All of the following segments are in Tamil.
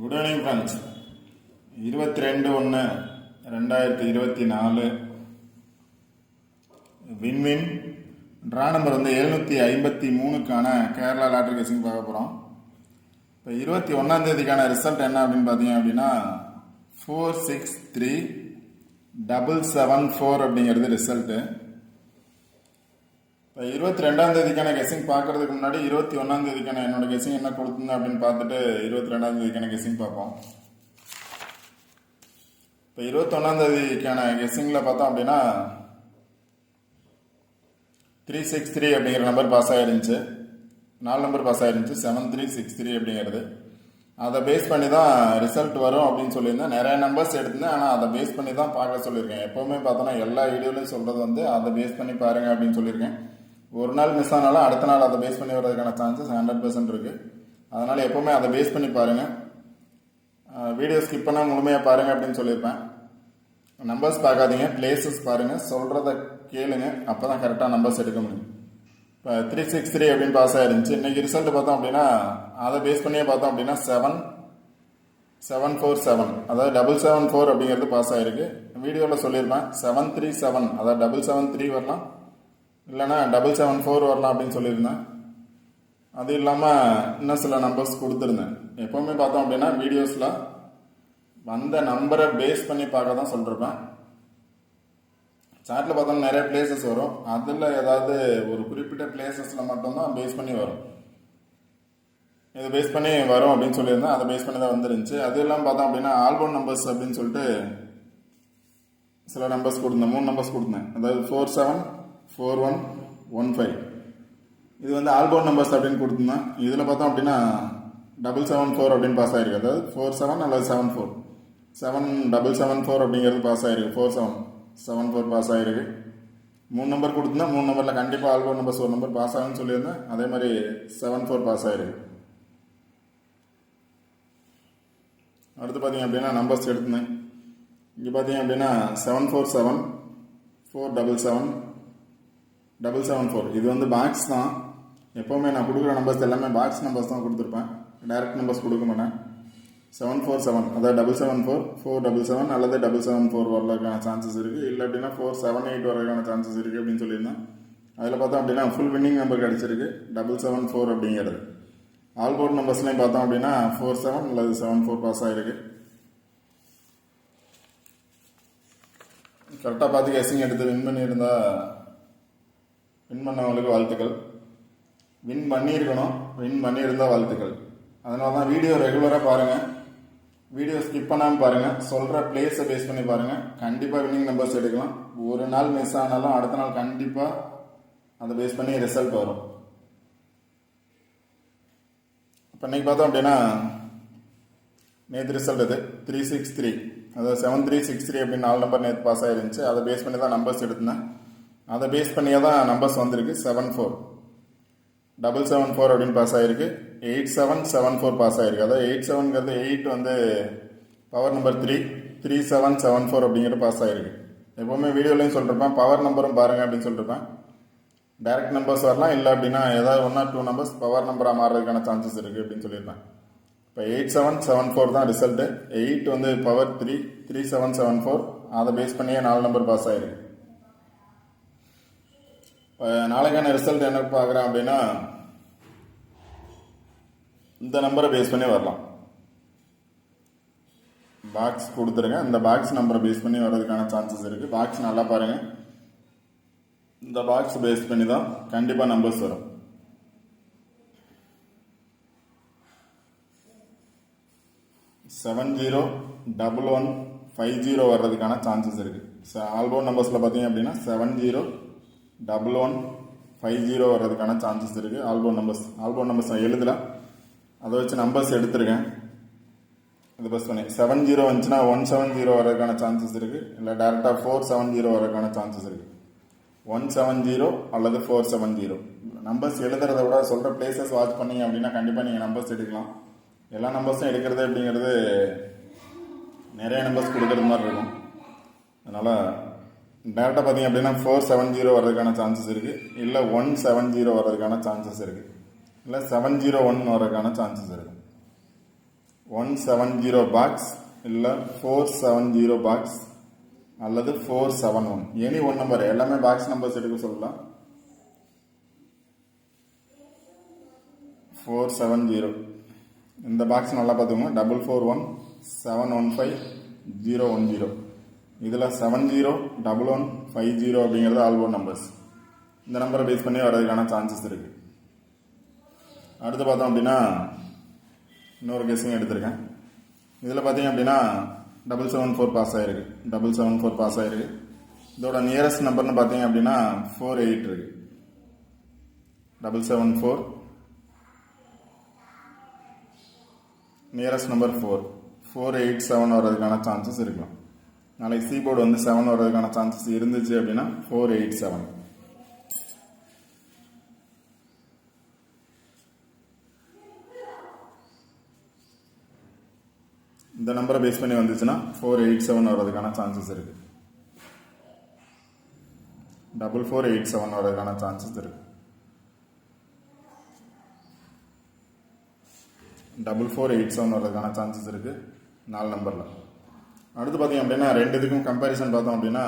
Good evening friends. 22/1/2024 win win draw number 753க்கான கேரளா லாட்ரி கேசிங் பார்க்க போகிறோம். இப்போ 21ஆம் ரிசல்ட் என்ன அப்படின்னு பார்த்தீங்க அப்படின்னா 463774 அப்படிங்கிறது ரிசல்ட்டு. இப்போ 22ஆம் கெஸிங் பார்க்கறதுக்கு முன்னாடி 21ஆம் என்னோட கெஸிங் என்ன கொடுத்துருந்தேன் அப்படின்னு பார்த்துட்டு 22ஆம் கெஸிங் பார்ப்போம். இப்போ 21ஆம் கெஸிங்கில் பார்த்தோம் அப்படின்னா 363 அப்படிங்கிற நம்பர் பாஸ் ஆகிருந்துச்சு. 4 நம்பர் பாஸ் ஆகிருந்துச்சு, 7363 அப்படிங்கிறது. அதை பேஸ் பண்ணி தான் ரிசல்ட் வரும் அப்படின்னு சொல்லியிருந்தேன். நிறைய நம்பர்ஸ் எடுத்திருந்தேன், ஆனால் அதை பேஸ் பண்ணி தான் பார்க்க சொல்லியிருக்கேன். எப்போவுமே பார்த்தோன்னா எல்லா வீடியோலையும் சொல்கிறது அதை பேஸ் பண்ணி பாருங்கள் அப்படின்னு சொல்லியிருக்கேன். ஒரு நாள் மிஸ் ஆனாலும் அடுத்த நாள் அதை பேஸ் பண்ணி வர்றதுக்கான சான்சஸ் 100% இருக்குது. அதனால் எப்போவுமே அதை பேஸ் பண்ணி பாருங்கள். வீடியோ ஸ்கிப் பண்ணால் முழுமையாக பாருங்கள் அப்படின்னு சொல்லியிருப்பேன். நம்பர்ஸ் பார்க்காதீங்க, பிளேசஸ் பாருங்கள், சொல்கிறத கேளுங்க, அப்போ தான் கரெக்டாக நம்பர்ஸ் எடுக்க முடியும். இப்போ 363 அப்படின்னு பாஸ் ஆகிருந்துச்சு. இன்றைக்கி ரிசல்ட் பார்த்தோம் அப்படின்னா அதை பேஸ் பண்ணியே பார்த்தோம் அப்படின்னா 7747, அதாவது 774 அப்படிங்கிறது பாஸ் ஆகிருக்கு. வீடியோவில் சொல்லியிருப்பேன் 737, அதாவது 773 வரலாம், இல்லைனா 774 வரலாம் அப்படின்னு சொல்லியிருந்தேன். அது இல்லாமல் இன்னும் சில நம்பர்ஸ் கொடுத்துருந்தேன். எப்போவுமே பார்த்தோம் அப்படின்னா வீடியோஸில் வந்த நம்பரை பேஸ் பண்ணி பார்க்க தான் சொல்லிருப்பேன். சாட்டில் பார்த்தோம்னா நிறைய பிளேசஸ் வரும், அதில் ஏதாவது ஒரு குறிப்பிட்ட பிளேசஸில் மட்டும்தான் பேஸ் பண்ணி வரும். இது பேஸ் பண்ணி வரும் அப்படின்னு சொல்லியிருந்தேன். அதை பேஸ் பண்ணி தான் வந்துருந்துச்சு. அது இல்லாமல் பார்த்தோம் அப்படின்னா ஆல்பம் நம்பர்ஸ் அப்படின்னு சொல்லிட்டு சில நம்பர்ஸ் கொடுத்தேன், 3 நம்பர்ஸ் கொடுத்தேன். அதாவது 474115. இது ஆல்பம் நம்பர்ஸ் அப்படின்னு கொடுத்துருந்தேன். இதில் பார்த்தோம் அப்படின்னா 774 அப்படின்னு பாஸ் ஆகிருக்கு. அதாவது 47 அல்லது 74, 7774 அப்படிங்கிறது பாஸ் ஆகிருக்கு. 4774 பாஸ் ஆகிருக்கு. 3 நம்பர் கொடுத்துருந்தேன். 3 நம்பரில் கண்டிப்பாக ஆல்பம் நம்பர்ஸ் ஒரு நம்பர் பாஸ் ஆகும்னு சொல்லியிருந்தேன். அதே மாதிரி 74 பாஸ் ஆகிருக்கு. அடுத்து பார்த்தீங்க அப்படின்னா நம்பர்ஸ் எடுத்துனேன். இங்கே பார்த்தீங்க அப்படின்னா 747 477 774. இது பாக்ஸ் தான். எப்போவுமே நான் கொடுக்குற நம்பர்ஸ் எல்லாமே பாக்ஸ் நம்பர்ஸ் தான் கொடுத்துருப்பேன், டைரக்ட் நம்பர்ஸ் கொடுக்க மாட்டேன். 747, அதாவது 774 477 அல்லது 774 வரதுக்கான சான்சஸ் இருக்குது. இல்லை அப்படின்னா 478 வரதுக்கான சான்சஸ் இருக்குது அப்படின்னு சொல்லியிருந்தேன். அதில் பார்த்தோம் அப்படின்னா ஃபுல் வின்னிங் நம்பர் கிடச்சிருக்கு 774 அப்படிங்கிறது. ஆல் போர்ட் நம்பர்ஸ்லையும் பார்த்தோம் அப்படின்னா 47 அல்லது 74 பாஸ் ஆகிருக்கு. கரெக்டாக பார்த்து கெஸிங் எடுத்து வின் பண்ணியிருந்தால் வின் பண்ணவங்களுக்கு வாழ்த்துக்கள். வின் பண்ணியிருக்கணும், வின் பண்ணியிருந்தால் வாழ்த்துக்கள். அதனால தான் வீடியோ ரெகுலராக பாருங்கள், வீடியோ ஸ்கிப் பண்ணாமல் பாருங்கள், சொல்கிற பிளேஸை பேஸ் பண்ணி பாருங்கள். கண்டிப்பாக வின்னிங் நம்பர்ஸ் எடுக்கலாம். ஒரு நாள் மிஸ் ஆனாலும் அடுத்த நாள் கண்டிப்பாக அதை பேஸ் பண்ணி ரிசல்ட் வரும். இப்போ இன்றைக்கி பார்த்தோம் அப்படின்னா நேற்று ரிசல்ட் இது 363, அதாவது 7363 அப்படின்னு 4 நம்பர் நேற்று பாஸ் ஆகிருந்துச்சு. அதை பேஸ் பண்ணி தான் நம்பர்ஸ் எடுத்தேன். அதை பேஸ் பண்ணியே தான் நம்பர்ஸ் வந்திருக்கு. 74774 அப்படின்னு பாஸ் ஆகிருக்கு. 8774 பாஸ் ஆகிருக்கு. அதாவது 87ங்கிறது 8 பவர் நம்பர் 3, 3774 அப்படிங்கிறது பாஸ் ஆகிருக்கு. எப்போவுமே வீடியோலையும் சொல்லிருப்பேன், பவர் நம்பரும் பாருங்கள் அப்படின்னு சொல்லியிருப்பேன். டைரக்ட் நம்பர்ஸ் வரலாம், இல்லை அப்படின்னா ஏதாவது 1 or 2 நம்பர்ஸ் பவர் நம்பராக மாறுறதுக்கான சான்சஸ் இருக்குது அப்படின்னு சொல்லியிருப்பேன். இப்போ 8774 தான் ரிசல்ட்டு. 8 பவர் 3, 3774. அதை பேஸ் பண்ணியே 4 நம்பர் பாஸ் ஆகிருக்கு. நாளைக்கான ரிசல்ட் என்ன பார்க்குறேன் அப்படின்னா இந்த நம்பரை பேஸ் பண்ணி வரலாம். பாக்ஸ் கொடுத்துருங்க, இந்த பாக்ஸ் நம்பரை பேஸ் பண்ணி வர்றதுக்கான சான்சஸ் இருக்குது. பாக்ஸ் நல்லா பாருங்கள், இந்த பாக்ஸ் பேஸ் பண்ணி தான் கண்டிப்பாக நம்பர்ஸ் வரும். 701150 வர்றதுக்கான சான்சஸ் இருக்குது. ஆல்போன் நம்பர்ஸில் பார்த்தீங்க அப்படின்னா 701150 வர்றதுக்கான சான்சஸ் இருக்குது. ஆல்போன் நம்பர்ஸ் எழுதலாம், அதை வச்சு நம்பர்ஸ் எடுத்துருக்கேன். இது பஸ் பண்ணி 70 வந்துச்சுன்னா 170 வர்றதுக்கான சான்சஸ் இருக்குது. இல்லை டேரெக்டாக 470 வர்றதுக்கான சான்சஸ் இருக்குது. 170 அல்லது 470. நம்பர்ஸ் எழுதுறத விட சொல்கிற பிளேசஸ் வாட்ச் பண்ணிங்க அப்படின்னா கண்டிப்பாக நீங்கள் நம்பர்ஸ் எடுக்கலாம். எல்லா நம்பர்ஸும் எடுக்கிறது அப்படிங்கிறது நிறைய நம்பர்ஸ் கொடுக்குறது மாதிரி இருக்கும். அதனால் டேரெக்டாக பார்த்தீங்க அப்படின்னா 470 வர்றதுக்கான சான்சஸ் இருக்குது, இல்லை 170 வர்றதுக்கான சான்சஸ் இருக்குது, இல்லை 701 வர்றதுக்கான சான்சஸ் இருக்குது. 170 பாக்ஸ் இல்லை 470 பாக்ஸ் அல்லது 471 எனி ஒன் நம்பர், எல்லாமே பாக்ஸ் நம்பர்ஸ் எடுக்க சொல்லலாம். 470 இந்த பாக்ஸ் நல்லா பார்த்துக்கோங்க. 441715010 இதில் 701150 அப்படிங்கிறது ஆல்போர்ட் நம்பர்ஸ். இந்த நம்பரை பேஸ் பண்ணி வர்றதுக்கான சான்சஸ் இருக்குது. அடுத்து பார்த்தோம் அப்படின்னா இன்னொரு கெஸ்ஸிங் எடுத்திருக்கேன். இதில் பார்த்தீங்க அப்படின்னா 774 பாஸ் ஆகிருக்கு. 774 பாஸ் ஆகிருக்கு. இதோட நியரஸ்ட் நம்பர்னு பார்த்தீங்க அப்படின்னா 48 இருக்கு. 774 நியரஸ்ட் நம்பர் 487 வர்றதுக்கான சான்சஸ் இருக்கும். நாளைக்கு சி போர்டு வந்து 7 வர்றதுக்கான சான்சஸ் இருந்துச்சு அப்படின்னா 487. இந்த நம்பரை பேஸ் பண்ணி வந்துச்சுன்னா 487 வர்றதுக்கான சான்சஸ் இருக்கு. 4487 வர்றதுக்கான சான்சஸ் இருக்கு. 4487 வர்றதுக்கான சான்சஸ் இருக்கு 4 நம்பர்ல. அடுத்து பார்த்தீங்க அப்படின்னா ரெண்டு இதுக்கும் கம்பேரிசன் பார்த்தோம் அப்படின்னா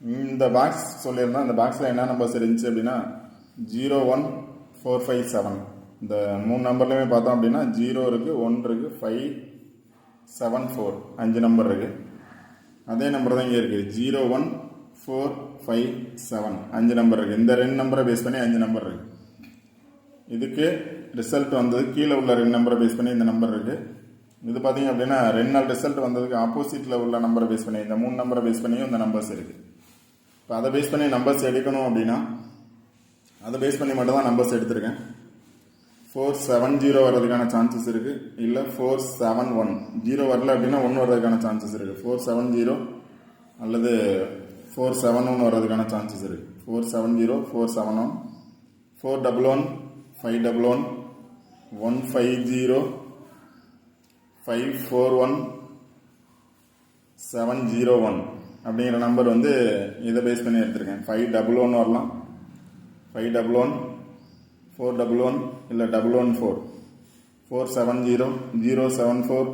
இந்த பாக்ஸ் சொல்லியிருந்தா இந்த பாக்ஸில் என்ன நம்பர்ஸ் இருந்துச்சு அப்படின்னா 01457. இந்த 3 நம்பர்லையுமே பார்த்தோம் அப்படின்னா 0 இருக்குது, 1 இருக்குது, 574 5 நம்பர் இருக்குது. அதே நம்பர் தான் இங்கே இருக்குது 01457 5 நம்பர் இருக்குது. இந்த 2 நம்பரை பேஸ் பண்ணி 5 நம்பர் இருக்குது. இதுக்கு ரிசல்ட் வந்தது கீழே உள்ள 2 நம்பரை பேஸ் பண்ணி இந்த நம்பர் இருக்குது. இது பார்த்தீங்க அப்படின்னா 2 நாள் ரிசல்ட் வந்ததுக்கு ஆப்போசிட்டில் உள்ள நம்பரை பேஸ் பண்ணி இந்த 3 நம்பரை பேஸ் பண்ணியும் இந்த நம்பர்ஸ் இருக்குது. இப்போ அதை பேஸ் பண்ணி நம்பர்ஸ் எடுக்கணும் அப்படின்னா அதை பேஸ் பண்ணி மட்டும் தான் நம்பர்ஸ் எடுத்திருக்கேன். 470 வர்றதுக்கான சான்சஸ் இருக்குது. இல்லை 471 0 வரல அப்படின்னா 1 வர்றதுக்கான சான்சஸ் இருக்குது. 470 அல்லது 471 வர்றதுக்கான சான்சஸ் இருக்குது. 470 471 411 511 150 541 701 அப்படிங்கிற நம்பர் வந்து இதை பேஸ் பண்ணி எடுத்திருக்கேன். 511 வரலாம், 511 411 இல்லை 114 470 074.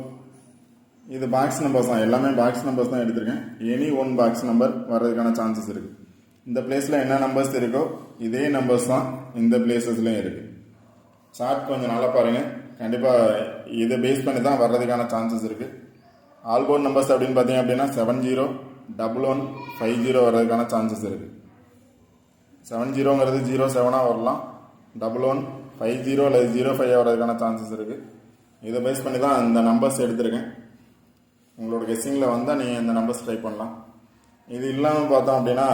இது பாக்ஸ் நம்பர்ஸ் தான், எல்லாமே பாக்ஸ் நம்பர்ஸ் தான் எடுத்திருக்கேன். எனி ஒன் பாக்ஸ் நம்பர் வர்றதுக்கான சான்சஸ் இருக்குது. இந்த பிளேஸில் என்ன நம்பர்ஸ் இருக்கோ இதே நம்பர்ஸ் தான் இந்த பிளேசஸ்லையும் இருக்குது. சார்ட் கொஞ்சம் நல்லா பாருங்கள். கண்டிப்பாக இதை பேஸ் பண்ணி தான் வர்றதுக்கான சான்சஸ் இருக்குது. ஆல்போர்ட் நம்பர்ஸ் அப்படின்னு பார்த்தீங்க அப்படின்னா 701150 வர்றதுக்கான சான்சஸ் இருக்குது. 70ங்கிறது 07 வரலாம், 1150 அல்லது 05 வர்றதுக்கான சான்சஸ் இருக்குது. இதை பேஸ் பண்ணி தான் இந்த நம்பர்ஸ் எடுத்திருக்கேன். உங்களோட கெஸ்ஸிங்கில் வந்தால் நீங்கள் இந்த நம்பர்ஸ் ட்ரை பண்ணலாம். இது இல்லாமல் பார்த்தோம் அப்படின்னா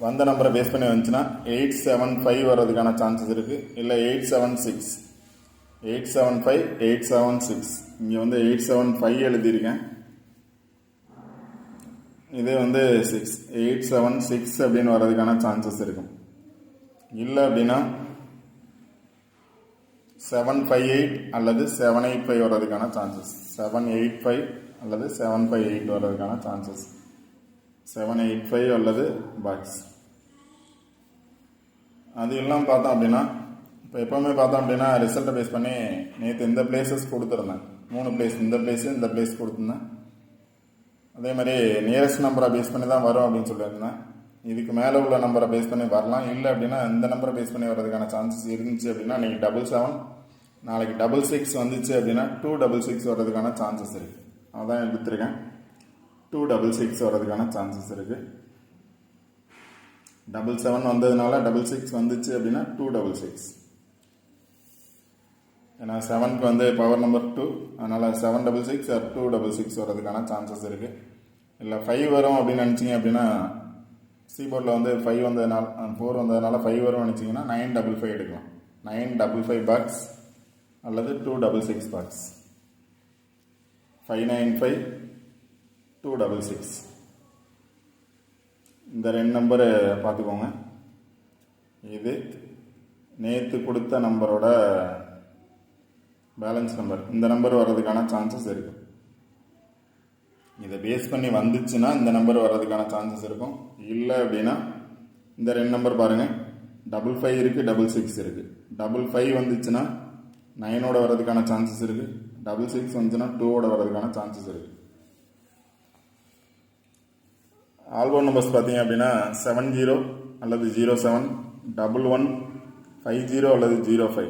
வந்த நம்பரை பேஸ் பண்ணி வந்துச்சுன்னா 875 வர்றதுக்கான சான்சஸ் இருக்குது. இல்லை 876 875 876. இங்கே வந்து 875 எழுதியிருக்கேன். இதே வந்து 6 876 அப்படின்னு வர்றதுக்கான சான்சஸ் இருக்கும். இல்லை அப்படின்னா 758 அல்லது 785 வர்றதுக்கான சான்சஸ். 785 அல்லது 758 வர்றதுக்கான சான்சஸ். 785 அல்லது பாக்ஸ். அது எல்லாம் பார்த்தோம் அப்படின்னா இப்போ எப்போவுமே பார்த்தோம் அப்படின்னா ரிசல்ட்டை பேஸ் பண்ணி நேற்று இந்த பிளேசஸ் கொடுத்துருந்தேன். 3 பிளேஸ், இந்த பிளேஸு இந்த பிளேஸ் கொடுத்துருந்தேன். அதே மாதிரி நியரஸ்ட் நம்பரை பேஸ் பண்ணி தான் வரும் அப்படின்னு சொல்லியிருந்தேன். இதுக்கு மேலே உள்ள நம்பரை பேஸ் பண்ணி வரலாம். இல்லை அப்படின்னா இந்த நம்பரை பேஸ் பண்ணி வர்றதுக்கான சான்சஸ் இருந்துச்சு அப்படின்னா நீங்கள் 77 நாளைக்கு 66 வந்துச்சு அப்படின்னா 266 வர்றதுக்கான சான்சஸ் இருக்குது. அதான் எடுத்துருக்கேன். 266 வர்றதுக்கான சான்சஸ் இருக்குது. 77 வந்ததுனால 66 வந்துச்சு அப்படின்னா 266. ஏன்னா 7க்கு வந்து பவர் நம்பர் 2, அதனால் 766 or 266 வர்றதுக்கான சான்சஸ் இருக்குது. இல்லை 5 வரும் அப்படின்னு நினச்சிங்க அப்படின்னா சி போர்டில் வந்து 5 வந்ததுனால 4 வந்ததுனால 5 வரும் நினச்சிங்கன்னா 955 எடுக்கலாம். 955 பாக்ஸ் அல்லது 266 பாக்ஸ். 595 266. இந்த 2 நம்பரை பார்த்துக்கோங்க. இது நேற்று கொடுத்த நம்பரோட பேலன்ஸ் நம்பர். இந்த நம்பர் வர்றதுக்கான சான்சஸ் இருக்குது. இதை பேஸ் பண்ணி வந்துச்சுன்னா இந்த நம்பர் வர்றதுக்கான சான்சஸ் இருக்கும். இல்லை அப்படின்னா இந்த 2 நம்பர் பாருங்கள். 55 இருக்குது, 66 இருக்குது. 55 வந்துச்சுன்னா 9ஓட வர்றதுக்கான சான்சஸ் இருக்குது. 66 வந்துச்சுன்னா 2ஓட வர்றதுக்கான சான்சஸ் இருக்குது. ஆல்போர்ட் நம்பர்ஸ் பார்த்தீங்க அப்படின்னா 70 அல்லது 07, 11, 50 அல்லது 05.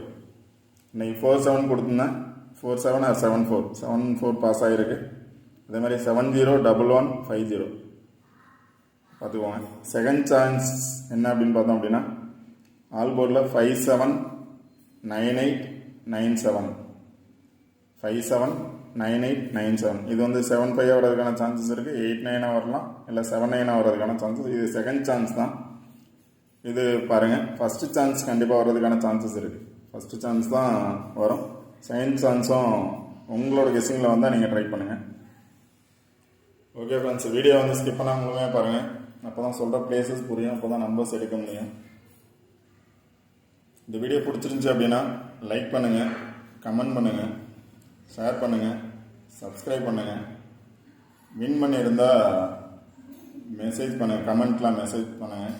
இன்னைக்கு 47 கொடுத்துருந்தேன், 47 ஆர் 74 பாஸ் ஆகிருக்கு. அதே மாதிரி 70, 11, 50 பார்த்துக்கோங்க. செகண்ட் சான்ஸ் என்ன அப்படின்னு பார்த்தோம் அப்படின்னா ஆல்போர்டில் 57, 98, 97, 57, 98, 97. இது வந்து 75 வர்றதுக்கான சான்சஸ் இருக்குது. 89 வரலாம், இல்லை 79 வர்றதுக்கான சான்சஸ். இது செகண்ட் சான்ஸ் தான். இது பாருங்கள், ஃபஸ்ட்டு சான்ஸ் கண்டிப்பாக வர்றதுக்கான சான்சஸ் இருக்குது. ஃபஸ்ட்டு சான்ஸ் தான் வரும். செகண்ட் சான்ஸும் உங்களோட கெஸ்ஸிங்கில் வந்தால் நீங்கள் ட்ரை பண்ணுங்கள். ஓகே ஃப்ரெண்ட்ஸ், வீடியோ வந்து ஸ்கிப் பண்ணாமல் முழுமையாக பாருங்கள். அப்போ தான் சொல்கிற பிளேசஸ் புரியும், அப்போ தான் நம்பர்ஸ் எடுக்க முடியும். இந்த வீடியோ பிடிச்சிருந்துச்சி அப்படின்னா லைக் பண்ணுங்கள், கமெண்ட் பண்ணுங்கள், ஷேர் பண்ணுங்கள், சப்ஸ்கிரைப் பண்ணுங்கள். வின் பண்ணியிருந்தால் மெசேஜ் பண்ணுங்கள், கமெண்ட்லாம் மெசேஜ் பண்ணுங்கள்.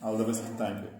All the best. தேங்க்யூ.